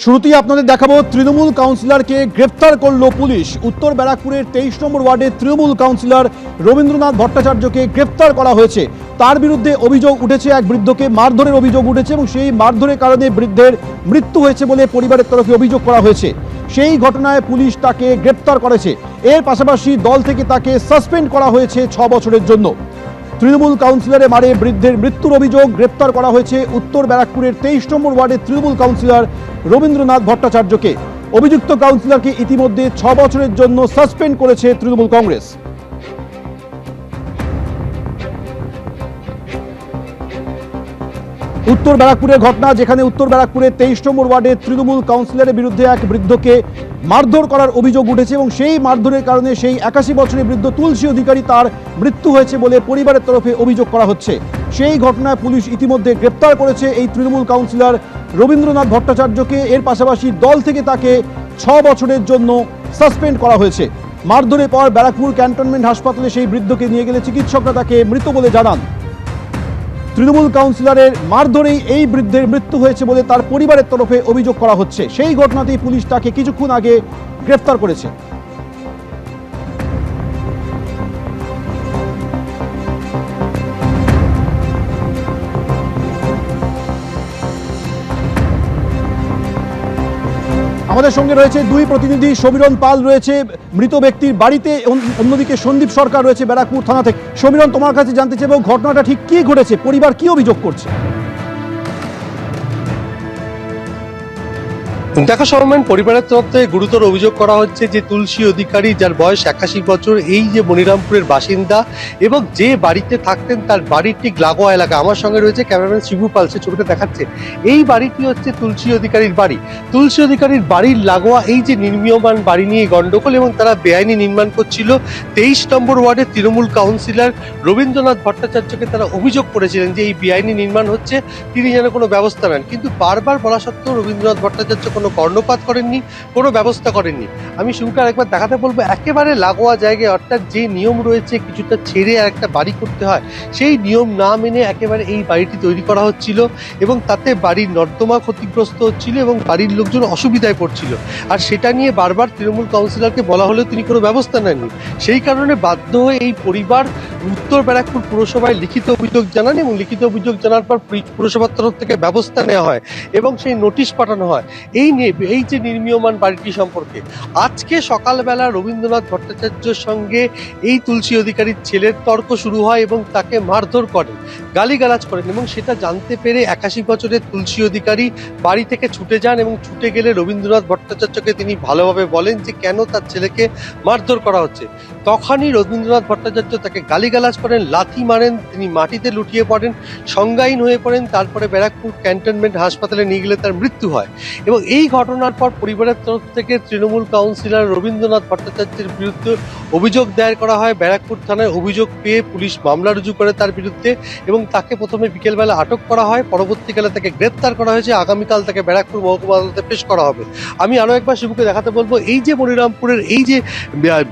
শুরুতেই আপনাদের দেখাবো তৃণমূল কাউন্সিলরকে গ্রেফতার করলো পুলিশ। উত্তর ব্যারাকপুরের 23 নম্বর ওয়ার্ডের তৃণমূল কাউন্সিলর রবীন্দ্রনাথ ভট্টাচার্যকে গ্রেফতার করা হয়েছে। তার বিরুদ্ধে অভিযোগ উঠেছে, এক বৃদ্ধকে মারধরের অভিযোগ উঠেছে এবং সেই মারধরের কারণে বৃদ্ধের মৃত্যু হয়েছে বলে পরিবারের তরফে অভিযোগ করা হয়েছে। সেই ঘটনায় পুলিশ তাকে গ্রেফতার করেছে। এর পাশাপাশি দল থেকে তাকে সাসপেন্ড করা হয়েছে 6 বছরের জন্য। তৃণমূল কাউন্সিলরে মারে বৃদ্ধের মৃত্যুর অভিযোগ, গ্রেপ্তার করা হয়েছে উত্তর ব্যারাকপুরের 23 নম্বর ওয়ার্ডের তৃণমূল কাউন্সিলর রবীন্দ্রনাথ ভট্টাচার্যকে। অভিযুক্ত কাউন্সিলরকে ইতিমধ্যে 6 বছরের জন্য সাসপেন্ড করেছে তৃণমূল কংগ্রেস। উত্তর ব্যারাকপুরের ঘটনা, যেখানে উত্তর ব্যারাকপুরের 23 নম্বর ওয়ার্ডের তৃণমূল কাউন্সিলরের বিরুদ্ধে এক বৃদ্ধকে মারধর করার অভিযোগ উঠেছে এবং সেই মারধরের কারণে সেই 81 বছরের বৃদ্ধ তুলসী অধিকারী তার মৃত্যু হয়েছে বলে পরিবারের তরফে অভিযোগ করা হচ্ছে। সেই ঘটনায় পুলিশ ইতিমধ্যে গ্রেপ্তার করেছে এই তৃণমূল কাউন্সিলর রবীন্দ্রনাথ ভট্টাচার্যকে। এর পাশাপাশি দল থেকে তাকে 6 বছরের জন্য সাসপেন্ড করা হয়েছে। মারধরের পর ব্যারাকপুর ক্যান্টনমেন্ট হাসপাতালে সেই বৃদ্ধকে নিয়ে গেলে চিকিৎসকরা তাকে মৃত বলে জানান। তৃণমূল কাউন্সিলরের মারধরেই এই বৃদ্ধের মৃত্যু হয়েছে বলে তার পরিবারের তরফে অভিযোগ করা হচ্ছে। সেই ঘটনাতেই পুলিশ তাকে কিছুক্ষণ আগে গ্রেফতার করেছে। আমাদের সঙ্গে রয়েছে দুই প্রতিনিধি, সমীরণ পাল রয়েছে মৃত ব্যক্তির বাড়িতে, অন্যদিকে সন্দীপ সরকার রয়েছে ব্যারাকপুর থানা থেকে। সমীরণ, তোমার কাছে জানতে চাইব ঘটনাটা ঠিক কি ঘটেছে, পরিবার কি অভিযোগ করছে? দেখা সময় পরিবারের তরফ থেকে গুরুতর অভিযোগ করা হচ্ছে যে তুলসী অধিকারী, যার বয়স 81 বছর, এই যে মনিরামপুরের বাসিন্দা এবং যে বাড়িতে থাকতেন তার বাড়ির ঠিক লাগোয়া এলাকা। আমার সঙ্গে রয়েছে ক্যামেরাম্যান শিবু পাল, সে ছবিটা দেখাচ্ছে। এই বাড়িটি হচ্ছে তুলসী অধিকারীর বাড়ি। তুলসী অধিকারীর বাড়ির লাগোয়া এই যে নির্মীয়মান বাড়ি নিয়ে গন্ডগোল এবং তারা বেআইনি নির্মাণ করছিল। 23 নম্বর ওয়ার্ডের তৃণমূল কাউন্সিলর রবীন্দ্রনাথ ভট্টাচার্যকে তারা অভিযোগ করেছিলেন যে এই বেআইনি নির্মাণ হচ্ছে, তিনি যেন কোনো ব্যবস্থা নেন। কিন্তু বারবার বলা সত্ত্বেও রবীন্দ্রনাথ ভট্টাচার্য কোনো কর্ণপাত করেননি, কোনো ব্যবস্থা করেননি। আমি শুরুটা একবার দেখাতে বলবো, একেবারে লাগোয়া জায়গায়, অর্থাৎ যে নিয়ম রয়েছে কিছুটা ছেড়ে আর একটা বাড়ি করতে হয়, সেই নিয়ম না মেনে একেবারে এই বাড়িটি তৈরি করা হচ্ছিল এবং তাতে বাড়ির নর্দমা ক্ষতিগ্রস্ত হচ্ছিল এবং বাড়ির লোকজন অসুবিধায় পড়ছিল। আর সেটা নিয়ে বারবার তৃণমূল কাউন্সিলরকে বলা হলেও তিনি কোনো ব্যবস্থা নেননি। সেই কারণে বাধ্য হয়ে এই পরিবার উত্তর ব্যারাকপুর পুরসভায় লিখিত অভিযোগ জানান এবং লিখিত অভিযোগ জানার পর পুরসভার তরফ থেকে ব্যবস্থা নেওয়া হয় এবং সেই নোটিশ পাঠানো হয় এই যে নির্মীয়মান বাড়িটি সম্পর্কে। আজকে সকালবেলা রবীন্দ্রনাথ ভট্টাচার্যের সঙ্গে এই তুলসী অধিকারীর ছেলের তর্ক শুরু হয় এবং তাকে মারধর করেন, গালিগালাজ করেন এবং সেটা জানতে পেরে 81 বছরের তুলসী অধিকারী বাড়ি থেকে ছুটে যান এবং ছুটে গেলে রবীন্দ্রনাথ ভট্টাচার্যকে তিনি ভালোভাবে বলেন যে কেন তার ছেলেকে মারধর করা হচ্ছে। তখনই রবীন্দ্রনাথ ভট্টাচার্য তাকে গালিগালাজ করেন, লাথি মারেন, তিনি মাটিতে লুটিয়ে পড়েন, সংজ্ঞাহীন হয়ে পড়েন। তারপরে ব্যারাকপুর ক্যান্টনমেন্ট হাসপাতালে নিয়ে গেলে তার মৃত্যু হয় এবং এই ঘটনার পর পরিবারের তরফ থেকে তৃণমূল কাউন্সিলর রবীন্দ্রনাথ ভট্টাচার্যের বিরুদ্ধে অভিযোগ দায়ের করা হয়। ব্যারাকপুর থানায় অভিযোগ পেয়ে পুলিশ মামলা রুজু করে তার বিরুদ্ধে এবং তাকে প্রথমে বিকেলবেলা আটক করা হয়, পরবর্তীকালে তাকে গ্রেপ্তার করা হয়েছে। আগামীকাল তাকে ব্যারাকপুর মহকুমা আদালতে পেশ করা হবে। আমি আরও একবার শিবুকে দেখাতে বলবো, এই যে মনিরামপুরের এই যে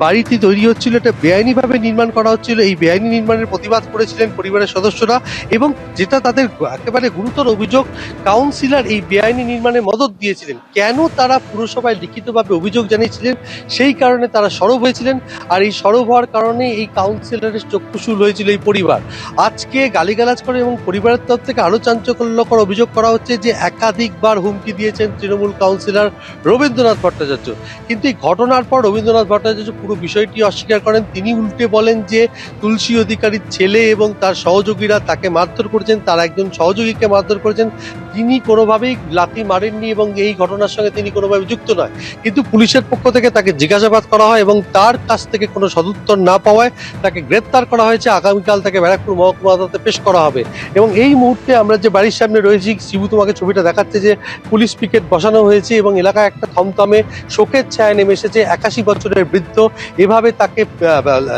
বাড়িটি তৈরি হচ্ছিল, এটা বেআইনিভাবে নির্মাণ করা হচ্ছিল। এই বেআইনি নির্মাণের প্রতিবাদ করেছিলেন পরিবারের সদস্যরা এবং যেটা তাদের একেবারে গুরুতর অভিযোগ, কাউন্সিলর এই বেআইনি নির্মাণে মদত দিয়েছিলেন। কেন তারা পুরসভায় লিখিতভাবে অভিযোগ জানিয়েছিলেন, সেই কারণে তারা সরব হয়েছিলেন। আর এই সরব হওয়ার কারণে এই কাউন্সিলরের চক্ষুশূল হয়েছিল এই পরিবার। আজকে গালিগালাজ করে এবং পরিবারের তরফ থেকে আরো চাঞ্চল্যকর অভিযোগ করা হচ্ছে যে একাধিকবার হুমকি দিয়েছেন তৃণমূল কাউন্সিলর রবীন্দ্রনাথ ভট্টাচার্য। কিন্তু এই ঘটনার পর রবীন্দ্রনাথ ভট্টাচার্য পুরো বিষয়টি অস্বীকার করেন। তিনি উল্টে বলেন যে তুলসী অধিকারীর ছেলে এবং তার সহযোগীরা তাকে মারধর করেছেন, তার একজন সহযোগীকে মারধর করেছেন, তিনি কোনোভাবেই লাথি মারেননি এবং এই ঘটনার সঙ্গে তিনি কোনোভাবে যুক্ত নয়। কিন্তু পুলিশের পক্ষ থেকে তাকে জিজ্ঞাসাবাদ করা হয় এবং তার কাছ থেকে কোনো সদুত্তর না পাওয়ায় তাকে গ্রেপ্তার করা হয়েছে। আগামীকাল তাকে ব্যারাকপুর মহকুমা আদালতে পেশ করা হবে এবং এই মুহূর্তে আমরা যে বাড়ির সামনে রয়েছি, শিবু তোমাকে ছবিটা দেখাচ্ছে যে পুলিশ পিকেট বসানো হয়েছে এবং এলাকায় একটা থমথমে শোকের ছায়া নেমে এসেছে। 81 বছরের বৃদ্ধ, এভাবে তাকে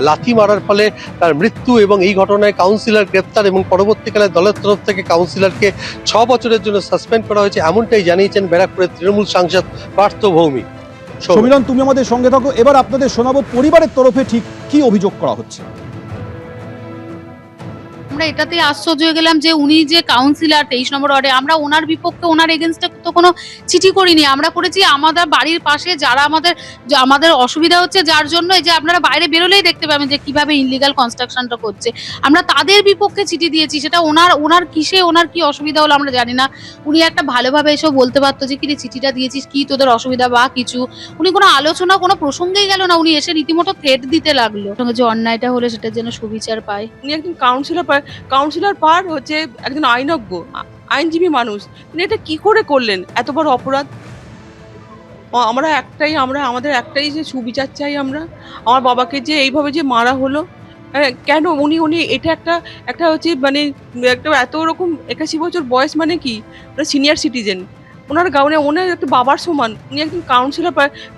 লাথি মারার ফলে তার মৃত্যু এবং এই ঘটনায় কাউন্সিলর গ্রেপ্তার এবং পরবর্তীকালে দলের তরফ থেকে কাউন্সিলরকে 6 বছরের জন্য সাসপেন্ড করা হয়েছে, এমনটাই জানিয়েছেন ব্যারাকপুরের তৃণমূল সাংসদ পার্থ ভৌমিক। সমীরণ, তুমি আমাদের সঙ্গে থাকো। এবার আপনাদের শোনাবো পরিবারের তরফে ঠিক কি অভিযোগ করা হচ্ছে। আমরা এটাতেই আশ্চর্য হয়ে গেলাম যে উনি যে কাউন্সিলর 23 নম্বর ওয়ার্ডে, আমরা ওনার বিপক্ষে ওনার এগেনস্টে তো কোনো চিঠি করিনি। আমরা করেছি আমাদের বাড়ির পাশে যারা আমাদের অসুবিধা হচ্ছে, যার জন্য এই যে আপনারা বাইরে বেরোলেই দেখতে পাবেন যে কিভাবে ইনলিগাল কনস্ট্রাকশনটা করছে, আমরা তাদের বিপক্ষে চিঠি দিয়েছি। সেটা ওনার কিসে ওনার কি অসুবিধা হলো আমরা জানি না। উনি একটা ভালোভাবে এসব বলতে পারতো যে কি রে চিঠিটা দিয়েছিস, কি তোদের অসুবিধা বা কিছু। উনি কোনো আলোচনা কোনো প্রসঙ্গেই গেল না, উনি এসে রীতিমতো থ্রেট দিতে লাগলো সঙ্গে যে অন্যায়টা হলে সেটার যেন সুবিচার পায়। উনি একজন কাউন্সিলর পার হচ্ছে একজন আইনজ্ঞ আইনজীবী মানুষ, তিনি এটা কি করে করলেন এত বড় অপরাধ? আমাদের একটাই যে সুবিচার চাই। আমার বাবাকে যে এইভাবে যে মারা হলো, কেন উনি এটা একটা হচ্ছে মানে একটা এত রকম 81 বছর বয়স, মানে কি সিনিয়র সিটিজেন, ওনার একটা বাবার সমান। উনি একজন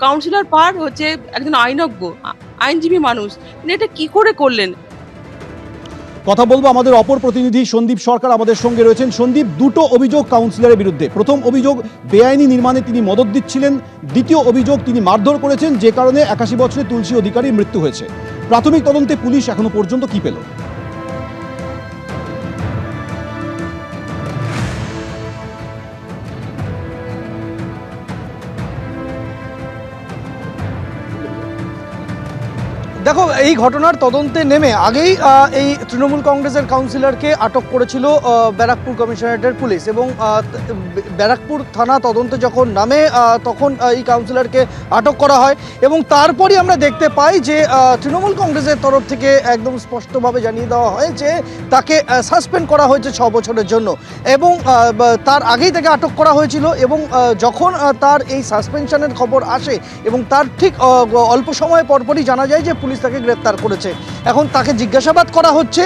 কাউন্সিলর পার হচ্ছে একজন আইনজ্ঞ আইনজীবী মানুষ, তিনি এটা কি করে করলেন? কথা বলবো আমাদের অপর প্রতিনিধি সন্দীপ সরকার আমাদের সঙ্গে রয়েছেন। সন্দীপ, দুটো অভিযোগ কাউন্সিলরের বিরুদ্ধে। প্রথম অভিযোগ বেআইনি নির্মাণে তিনি মদত দিচ্ছিলেন, দ্বিতীয় অভিযোগ তিনি মারধর করেছেন, যে কারণে 81 বছরের তুলসী অধিকারীর মৃত্যু হয়েছে। প্রাথমিক তদন্তে পুলিশ এখনো পর্যন্ত কি পেল? দেখো, এই ঘটনার তদন্তে নেমে আগেই এই তৃণমূল কংগ্রেসের কাউন্সিলরকে আটক করেছিল ব্যারাকপুর কমিশনারেটের পুলিশ, এবং ব্যারাকপুর থানা তদন্তে যখন নামে তখন এই কাউন্সিলরকে আটক করা হয়। এবং তারপরই আমরা দেখতে পাই যে তৃণমূল কংগ্রেসের তরফ থেকে একদম স্পষ্টভাবে জানিয়ে দেওয়া হয় যে তাকে সাসপেন্ড করা হয়েছে 6 বছরের জন্য, এবং তার আগেই তাকে আটক করা হয়েছিল। এবং যখন তার এই সাসপেনশনের খবর আসে এবং তার ঠিক অল্প সময় পরপরই জানা যায় যে পুলিশ তাকে গ্রেপ্তার করেছে। এখন তাকে জিজ্ঞাসাবাদ করা হচ্ছে।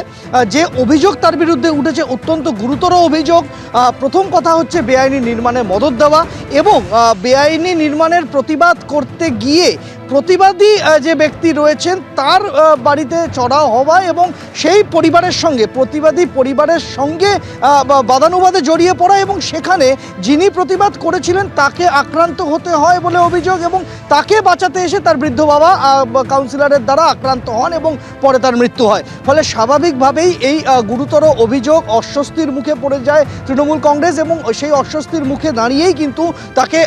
যে অভিযোগ তার বিরুদ্ধে উঠেছে অত্যন্ত গুরুতর অভিযোগ। প্রথম কথা হচ্ছে বেআইনি নির্মাণে মদত দেওয়া, এবং বেআইনি নির্মাণের প্রতিবাদ করতে গিয়ে প্রতিবাদী যে ব্যক্তি রয়েছেন তার বাড়িতে চড়াও হওয়া, এবং সেই প্রতিবাদী পরিবারের সঙ্গে বাদানুবাদে জড়িয়ে পড়া, এবং সেখানে যিনি প্রতিবাদ করেছিলেন তাকে আক্রান্ত হতে হয় বলে অভিযোগ, এবং তাকে বাঁচাতে এসে তার বৃদ্ধ বাবা কাউন্সিলরের দ্বারা আক্রান্ত হন এবং পরে তার মৃত্যু হয়। ফলে স্বাভাবিকভাবেই এই গুরুতর অভিযোগ অস্বস্তির মুখে পড়ে যায় তৃণমূল কংগ্রেস, এবং সেই অস্বস্তির মুখে দাঁড়িয়েই কিন্তু তাকে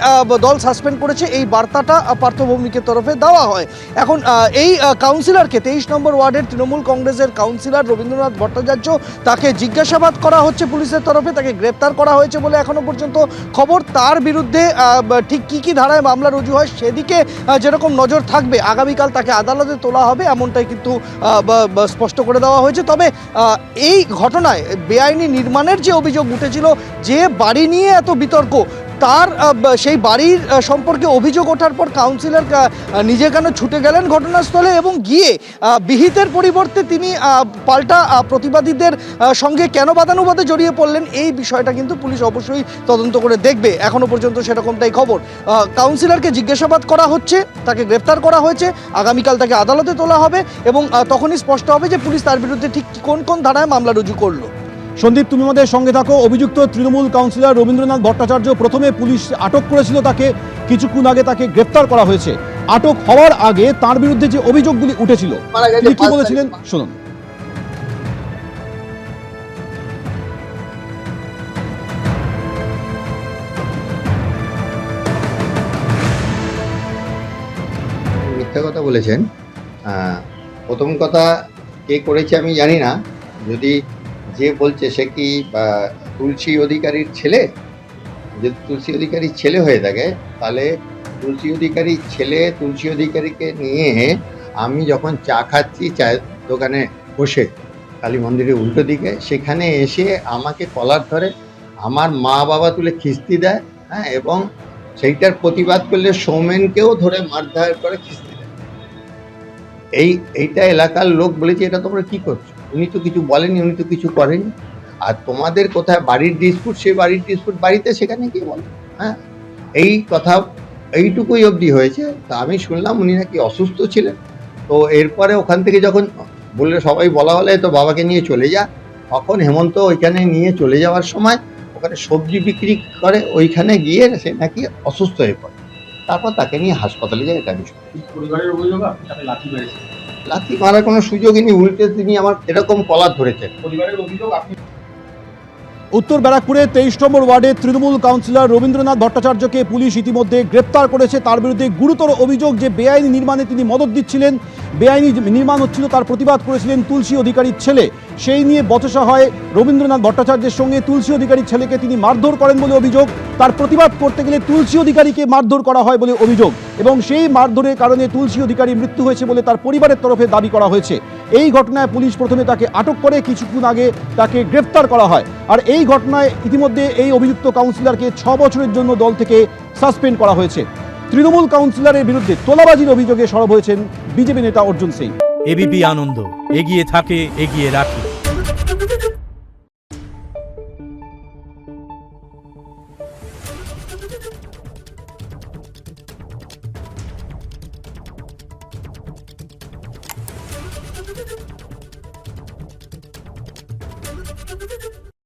দল সাসপেন্ড করেছে, এই বার্তাটা পার্থভূমিকের তরফে দেওয়া হয়। এখন এই কাউন্সিলরকে 23 নম্বর ওয়ার্ডের তৃণমূল কংগ্রেসের কাউন্সিলর রবীন্দ্রনাথ ভট্টাচার্য, তাকে জিজ্ঞাসাবাদ করা হচ্ছে পুলিশের তরফে, তাকে গ্রেপ্তার করা হয়েছে বলে এখনো পর্যন্ত খবর। তার বিরুদ্ধে ঠিক কি ধারায় মামলা রুজু হয় সেদিকে যেরকম নজর থাকবে, আগামীকাল তাকে আদালতে তোলা হবে এমনটাই কিন্তু স্পষ্ট করে দেওয়া হয়েছে। তবে এই ঘটনায় বেআইনি নির্মাণের যে অভিযোগ উঠেছিল, যে বাড়ি নিয়ে এত বিতর্ক, তার সেই বাড়ির সম্পর্কে অভিযোগ ওঠার পর কাউন্সিলর নিজে কেন ছুটে গেলেন ঘটনাস্থলে, এবং গিয়ে বিহিতের পরিবর্তে তিনি পাল্টা প্রতিবাদীদের সঙ্গে কেন বাদানুবাদে জড়িয়ে পড়লেন, এই বিষয়টা কিন্তু পুলিশ অবশ্যই তদন্ত করে দেখবে। এখনো পর্যন্ত সেরকমটাই খবর। কাউন্সিলরকে জিজ্ঞাসাবাদ করা হচ্ছে, তাকে গ্রেপ্তার করা হয়েছে, আগামীকাল তাকে আদালতে তোলা হবে, এবং তখনই স্পষ্ট হবে যে পুলিশ তার বিরুদ্ধে ঠিক কোন ধারায় মামলা রুজু করলো। সন্দীপ, তুমি আমাদের সঙ্গে থাকো। অভিযুক্ত তৃণমূল কাউন্সিলর রবীন্দ্রনাথ ভট্টাচার্য, প্রথমে পুলিশ আটক করেছিল তাকে, কিছুক্ষণ আগে তাকে গ্রেপ্তার করা হয়েছে। আটক হওয়ার আগে তার বিরুদ্ধে যে অভিযোগগুলি উঠেছিল তিনি কি বলেছিলেন শুনুন। মিথ্যা কথা বলেছেন। প্রথম কথা, কে করেছে আমি জানি না। যদি যে বলছে সে কি তুলসী অধিকারীর ছেলে, যদি তুলসী অধিকারীর ছেলে হয়ে থাকে, তাহলে তুলসী অধিকারীর ছেলে তুলসী অধিকারীকে নিয়ে আমি যখন চা খাচ্ছি চায়ের দোকানে বসে কালী মন্দিরের উল্টো দিকে, সেখানে এসে আমাকে কলার ধরে আমার মা বাবা তুলে খিস্তি দেয়, হ্যাঁ, এবং সেইটার প্রতিবাদ করলে সৌমেনকেও ধরে মারধর করে খিস্তি দেয়। এইটা এলাকার লোক বলেছে, এটা তোমরা কি করছো? উনি তো কিছু বলেনি, উনি তো কিছু করেনি। আর তোমাদের কোথায় বাড়ির ডিসপুট, সেই বাড়ির ডিসপুট বাড়িতে, সেখানে কি বলো? হ্যাঁ, এই কথা এইটুকুই অবধি হয়েছে। তা আমি শুনলাম উনি নাকি অসুস্থ ছিলেন। তো এরপরে ওখান থেকে যখন বললে, সবাই বলা হলে তো বাবাকে নিয়ে চলে যা, তখন হেমন্ত ওইখানে নিয়ে চলে যাওয়ার সময় ওখানে সবজি বিক্রি করে, ওইখানে গিয়ে সে নাকি অসুস্থ হয়ে পড়ে। তারপর তাকে নিয়ে হাসপাতালে যায়। এটা আমি শুনি। লাথি মারার কোনো সুযোগই নেই, উল্টে তিনি আমার এরকম কলার ধরেছেন। উত্তর ব্যারাকপুরে 23 নম্বর ওয়ার্ডের তৃণমূল কাউন্সিলর রবীন্দ্রনাথ ভট্টাচার্যকে পুলিশ ইতিমধ্যে গ্রেপ্তার করেছে। তার বিরুদ্ধে গুরুতর অভিযোগ যে বেআইনি নির্মাণে তিনি মদত দিচ্ছিলেন, বেআইনি নির্মাণ হচ্ছিল তার প্রতিবাদ করেছিলেন তুলসী অধিকারীর ছেলে। সেই নিয়ে বচসা হয় রবীন্দ্রনাথ ভট্টাচার্যের সঙ্গে। তুলসী অধিকারীর ছেলেকে তিনি মারধর করেন বলে অভিযোগ। তার প্রতিবাদ করতে গেলে তুলসী অধিকারীকে মারধর করা হয় বলে অভিযোগ এবং সেই মারধরের কারণে তুলসী অধিকারীর মৃত্যু হয়েছে বলে তার পরিবারের তরফে দাবি করা হয়েছে। এই ঘটনায় পুলিশ প্রথমে তাকে আটক করে, কিছুক্ষণ আগে তাকে গ্রেফতার করা হয়। আর এই ঘটনায় ইতিমধ্যে এই অভিযুক্ত কাউন্সিলরকে 6 বছরের জন্য দল থেকে সাসপেন্ড করা হয়েছে। তৃণমূল কাউন্সিলরের বিরুদ্ধে তোলাবাজির অভিযোগে সরব হয়েছেন বিজেপি নেতা অর্জুন সিং। এবিপি আনন্দ, এগিয়ে থাকে, এগিয়ে রাখে।